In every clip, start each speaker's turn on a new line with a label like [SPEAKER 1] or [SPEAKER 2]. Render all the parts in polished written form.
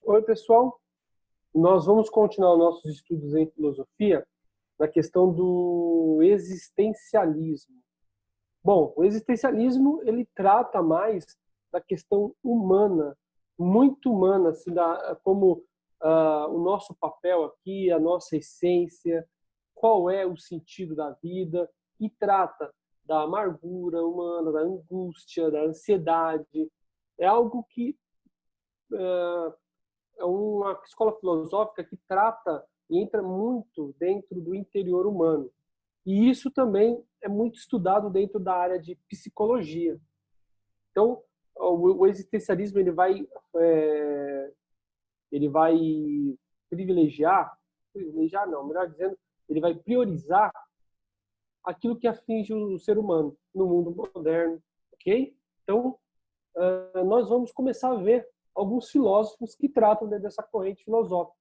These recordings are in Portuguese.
[SPEAKER 1] Oi, pessoal. Nós vamos continuar nossos estudos em filosofia na questão do existencialismo. Bom, o existencialismo ele trata mais da questão humana, muito humana, assim, como o nosso papel aqui, a nossa essência, qual é o sentido da vida, e trata da amargura humana, da angústia, da ansiedade. É algo que é uma escola filosófica que trata e entra muito dentro do interior humano. E isso também é muito estudado dentro da área de psicologia. Então, o existencialismo ele vai privilegiar não, melhor dizendo, ele vai priorizar aquilo que atinge o ser humano no mundo moderno, ok? Então, nós vamos começar a ver alguns filósofos que tratam dessa corrente filosófica.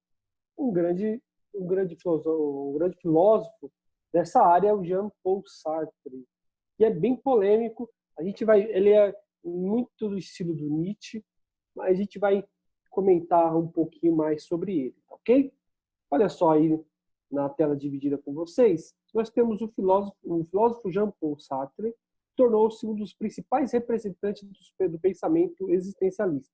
[SPEAKER 1] Um grande filósofo dessa área é o Jean-Paul Sartre, que é bem polêmico. Ele é muito do estilo do Nietzsche, mas a gente vai comentar um pouquinho mais sobre ele, ok? Olha só aí na tela dividida com vocês, nós temos o filósofo Jean-Paul Sartre, tornou-se um dos principais representantes do pensamento existencialista.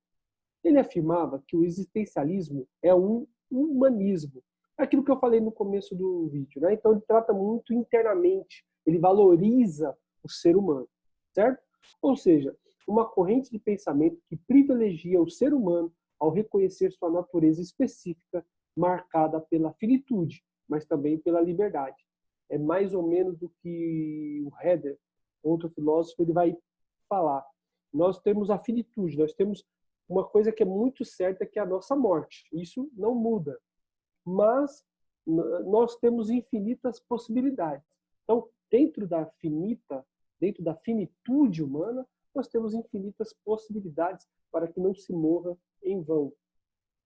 [SPEAKER 1] Ele afirmava que o existencialismo é um humanismo. Aquilo que eu falei no começo do vídeo, né? Então ele trata muito internamente, ele valoriza o ser humano, certo? Ou seja, uma corrente de pensamento que privilegia o ser humano ao reconhecer sua natureza específica, marcada pela finitude, mas também pela liberdade. É mais ou menos do que o Herder, outro filósofo, ele vai falar. Nós temos a finitude, nós temos uma coisa que é muito certa, que é a nossa morte. Isso não muda. Mas nós temos infinitas possibilidades. Então, dentro da finitude humana, nós temos infinitas possibilidades para que não se morra em vão.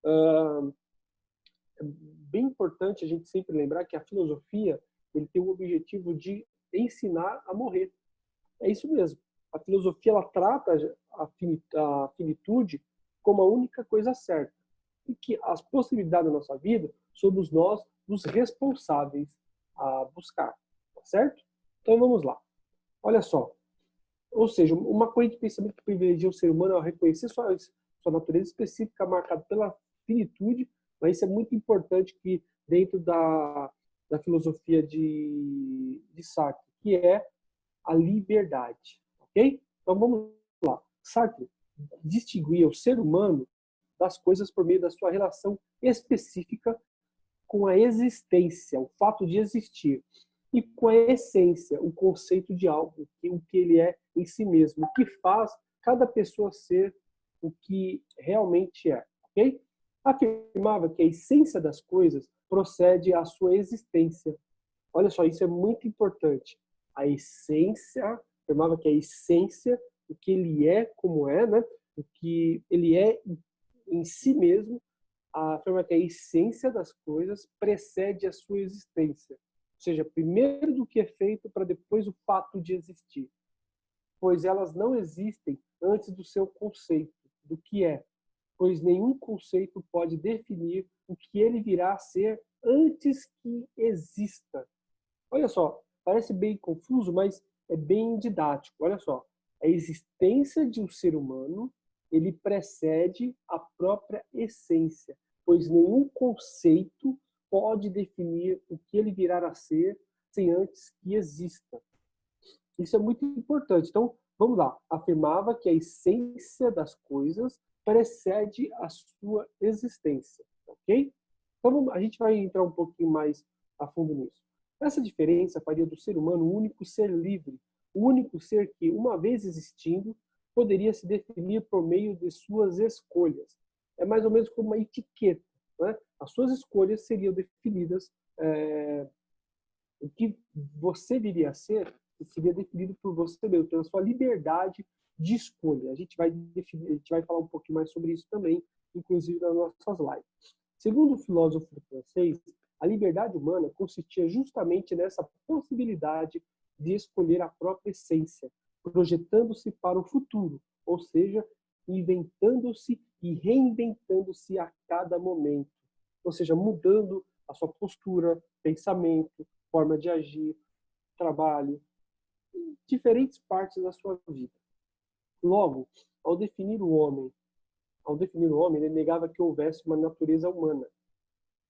[SPEAKER 1] É bem importante a gente sempre lembrar que a filosofia ele tem o objetivo de ensinar a morrer. É isso mesmo. A filosofia ela trata a finitude como a única coisa certa. E que as possibilidades da nossa vida somos nós os responsáveis a buscar. Tá certo? Então vamos lá. Olha só. Ou seja, uma corrente de pensamento que privilegia o ser humano ao reconhecer sua natureza específica marcada pela finitude, mas isso é muito importante que dentro da filosofia de Sartre, que é a liberdade, ok? Então vamos lá. Sartre distinguia o ser humano das coisas por meio da sua relação específica com a existência, o fato de existir, e com a essência, o conceito de algo, o que ele é em si mesmo, o que faz cada pessoa ser o que realmente é, ok? Afirmava que a essência das coisas procede à sua existência. Olha só, isso é muito importante. A essência, afirmava que a essência, o que ele é como é, né? O que ele é em si mesmo, afirma que a essência das coisas precede a sua existência. Ou seja, primeiro do que é feito para depois o fato de existir. Pois elas não existem antes do seu conceito, do que é. Pois nenhum conceito pode definir o que ele virá a ser antes que exista. Olha só, parece bem confuso, mas é bem didático. Olha só, a existência de um ser humano, ele precede a própria essência, pois nenhum conceito pode definir o que ele virá a ser sem antes que exista. Isso é muito importante. Então, vamos lá. Afirmava que a essência das coisas precede a sua existência, ok? Então, a gente vai entrar um pouquinho mais a fundo nisso. Essa diferença faria do ser humano o único ser livre, o único ser que, uma vez existindo, poderia se definir por meio de suas escolhas. É mais ou menos como uma etiqueta, né? As suas escolhas seriam definidas, o que você viria a ser seria definido por você mesmo, pela sua liberdade de escolha. A gente vai falar um pouquinho mais sobre isso também, inclusive nas nossas lives. Segundo o filósofo francês, a liberdade humana consistia justamente nessa possibilidade de escolher a própria essência, projetando-se para o futuro, ou seja, inventando-se e reinventando-se a cada momento. Ou seja, mudando a sua postura, pensamento, forma de agir, trabalho, em diferentes partes da sua vida. Logo, ao definir o homem, ele negava que houvesse uma natureza humana,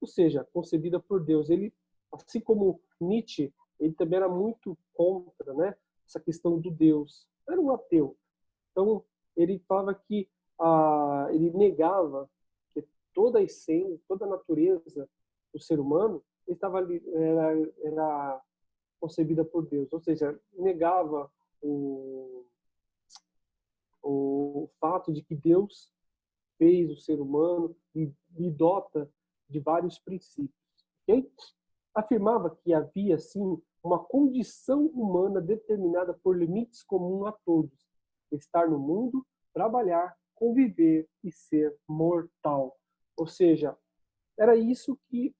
[SPEAKER 1] ou seja, concebida por Deus. Ele, assim como Nietzsche, ele também era muito contra, né, essa questão do Deus. Era um ateu. Então, ele falava que ele negava que toda a essência, toda a natureza do ser humano era concebida por Deus, ou seja, negava o fato de que Deus fez o ser humano e dota de vários princípios. Okay? Afirmava que havia, sim, uma condição humana determinada por limites comuns a todos: estar no mundo, trabalhar, conviver e ser mortal. Ou seja, era isso que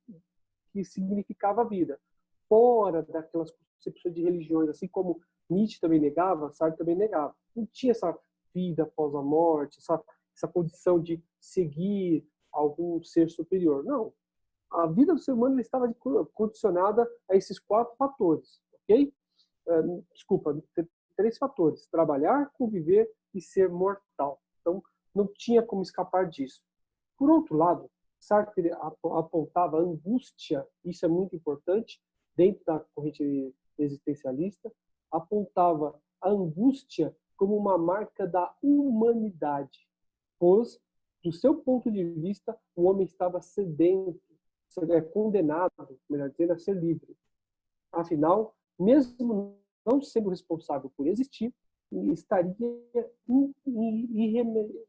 [SPEAKER 1] significava a vida. Fora daquelas concepções de religiões, assim como Nietzsche também negava, Sartre também negava. Não tinha essa vida após a morte, essa condição de seguir algum ser superior. Não. A vida do ser humano estava condicionada a esses 4 fatores, ok? Desculpa, 3 fatores: trabalhar, conviver e ser mortal. Então, não tinha como escapar disso. Por outro lado, Sartre apontava a angústia, isso é muito importante, dentro da corrente existencialista, apontava a angústia como uma marca da humanidade, pois, do seu ponto de vista, o homem estava sedento, condenado, melhor dizendo, a ser livre. Afinal, mesmo não sendo responsável por existir, estaria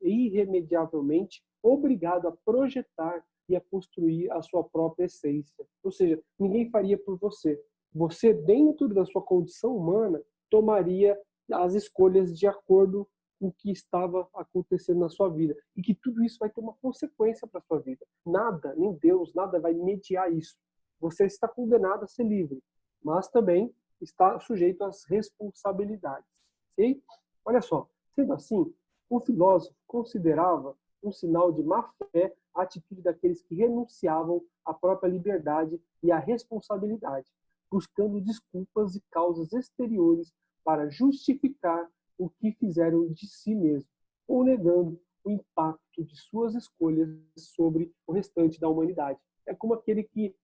[SPEAKER 1] irremediavelmente obrigado a projetar e a construir a sua própria essência. Ou seja, ninguém faria por você. Você, dentro da sua condição humana, tomaria as escolhas de acordo com o que estava acontecendo na sua vida. E que tudo isso vai ter uma consequência para a sua vida. Nada, nem Deus, nada vai mediar isso. Você está condenado a ser livre, mas também está sujeito às responsabilidades. Okay? Olha só, sendo assim, o filósofo considerava um sinal de má-fé a atitude daqueles que renunciavam à própria liberdade e à responsabilidade, buscando desculpas e causas exteriores para justificar o que fizeram de si mesmo, ou negando o impacto de suas escolhas sobre o restante da humanidade. É como aquele que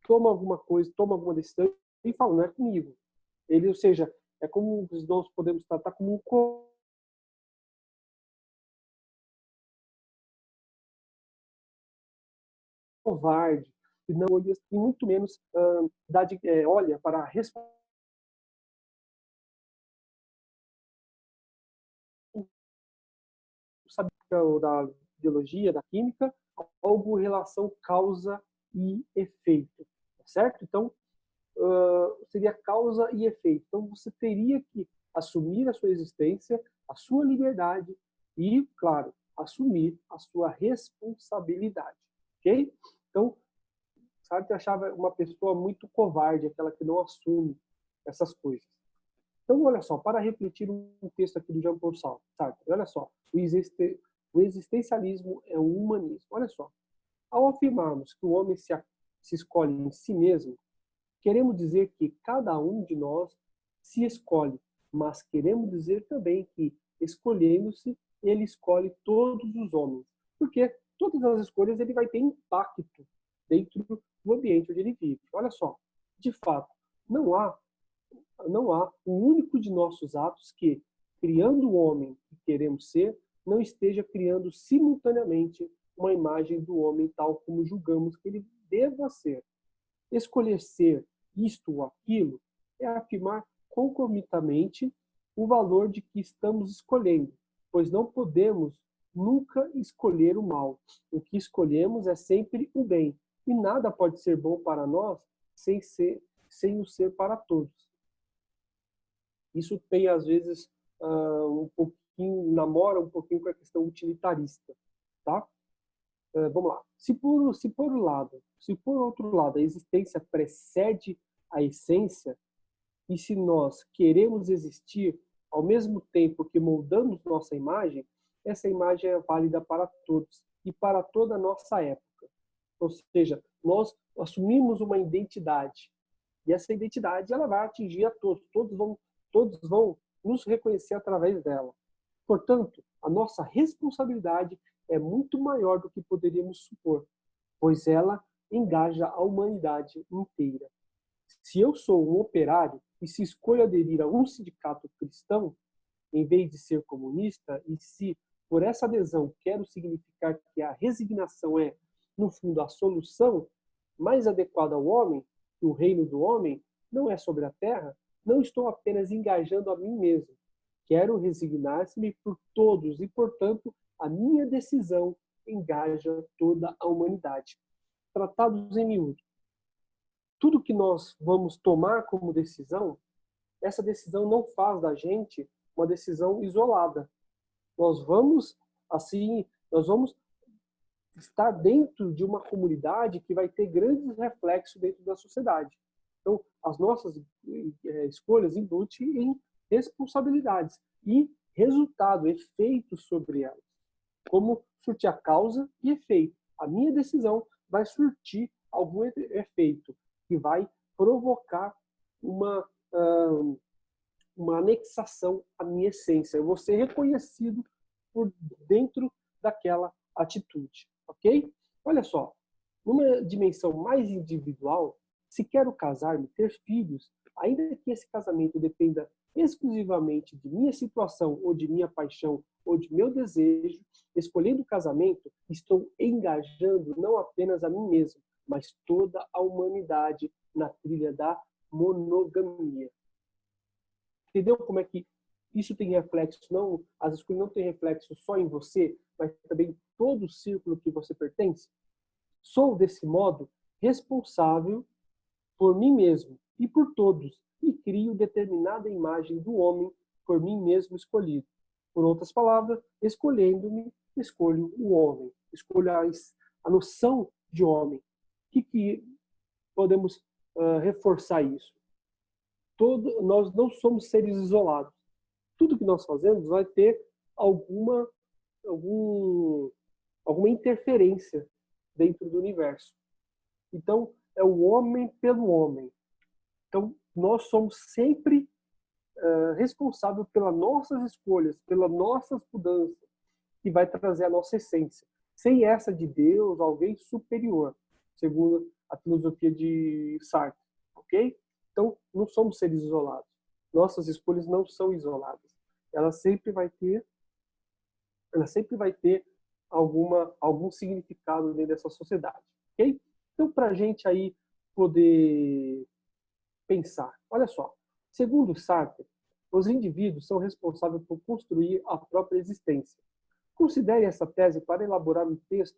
[SPEAKER 1] toma alguma coisa, toma alguma decisão e fala: não é comigo. Ele, ou seja, é como nós podemos tratar como um covarde, e não olha, e muito menos olha para a responsabilidade da biologia, da química, algo em relação causa e efeito, certo? Então, seria causa e efeito. Então, você teria que assumir a sua existência, a sua liberdade e, claro, assumir a sua responsabilidade, ok? Então, Sartre achava uma pessoa muito covarde, aquela que não assume essas coisas. Então, olha só, para refletir um texto aqui do Jean-Paul Sartre, olha só, o existencialismo é um humanismo. Olha só, ao afirmarmos que o homem se escolhe em si mesmo, queremos dizer que cada um de nós se escolhe, mas queremos dizer também que, escolhendo-se, ele escolhe todos os homens. Porque todas as escolhas ele vai ter impacto dentro do ambiente onde ele vive. Olha só, de fato, não há um único de nossos atos que, criando o homem que queremos ser, não esteja criando simultaneamente uma imagem do homem tal como julgamos que ele deva ser. Escolher ser isto ou aquilo é afirmar concomitantemente o valor de que estamos escolhendo, pois não podemos nunca escolher o mal. O que escolhemos é sempre o bem, e nada pode ser bom para nós sem o ser para todos. Isso tem, às vezes, namora um pouquinho com a questão utilitarista, tá? Vamos lá. Se por outro lado, a existência precede a essência, e se nós queremos existir ao mesmo tempo que moldamos nossa imagem, essa imagem é válida para todos e para toda a nossa época. Ou seja, nós assumimos uma identidade e essa identidade ela vai atingir a todos, todos vão nos reconhecer através dela. Portanto, a nossa responsabilidade é muito maior do que poderíamos supor, pois ela engaja a humanidade inteira. Se eu sou um operário e se escolho aderir a um sindicato cristão, em vez de ser comunista, e se por essa adesão quero significar que a resignação é, no fundo, a solução mais adequada ao homem, que o reino do homem não é sobre a terra, não estou apenas engajando a mim mesmo. Quero resignar-me por todos e, portanto, a minha decisão engaja toda a humanidade. Tratados em miúdo. Tudo que nós vamos tomar como decisão, essa decisão não faz da gente uma decisão isolada. Nós vamos estar dentro de uma comunidade que vai ter grandes reflexos dentro da sociedade. Então, as nossas escolhas embutem em responsabilidades e resultado, efeito sobre elas. Como surtir a causa e efeito. A minha decisão vai surtir algum efeito que vai provocar uma anexação à minha essência. Eu vou ser reconhecido por dentro daquela atitude, ok? Olha só, numa dimensão mais individual, se quero casar-me, ter filhos, ainda que esse casamento dependa exclusivamente de minha situação, ou de minha paixão, ou de meu desejo, escolhendo o casamento, estou engajando não apenas a mim mesmo, mas toda a humanidade na trilha da monogamia. Entendeu como é que isso tem reflexo? Não, as escolhas não têm reflexo só em você, mas também em todo o círculo que você pertence? Sou, desse modo, responsável por mim mesmo e por todos, e crio determinada imagem do homem por mim mesmo escolhido. Por outras palavras, escolhendo-me, escolho o homem, escolho a noção de homem. O que podemos reforçar isso? Nós não somos seres isolados. Tudo que nós fazemos vai ter alguma interferência dentro do universo. Então, é o homem pelo homem. Então, nós somos sempre responsáveis pelas nossas escolhas, pelas nossas mudanças, que vai trazer a nossa essência. Sem essa de Deus, alguém superior, segundo a filosofia de Sartre, ok? Então, não somos seres isolados. Nossas escolhas não são isoladas. Ela sempre vai ter algum significado dentro dessa sociedade, ok? Então, para a gente aí poder pensar, olha só, segundo Sartre, os indivíduos são responsáveis por construir a própria existência. Considere essa tese para elaborar um texto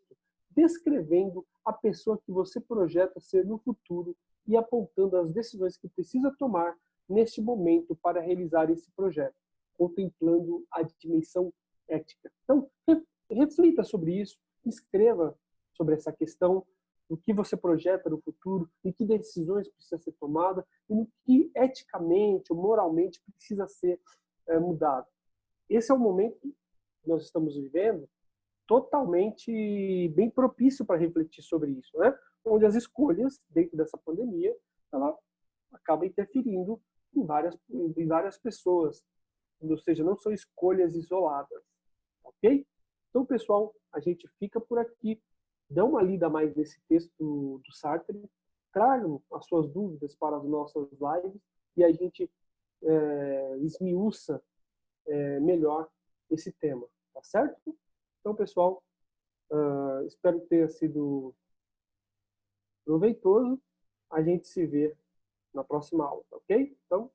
[SPEAKER 1] descrevendo a pessoa que você projeta ser no futuro e apontando as decisões que precisa tomar neste momento para realizar esse projeto, contemplando a dimensão ética. Então, reflita sobre isso, escreva sobre essa questão, o que você projeta no futuro, em que decisões precisa ser tomada e no que eticamente ou moralmente precisa ser mudado. Esse é o momento que nós estamos vivendo totalmente bem propício para refletir sobre isso, né? Onde as escolhas dentro dessa pandemia ela acaba interferindo em várias pessoas, ou seja, não são escolhas isoladas, ok? Então, pessoal, a gente fica por aqui. Dá uma lida mais nesse texto do Sartre, tragam as suas dúvidas para as nossas lives e a gente esmiuça melhor esse tema, tá certo? Então, pessoal, espero que tenha sido proveitoso. A gente se vê na próxima aula, ok? Então,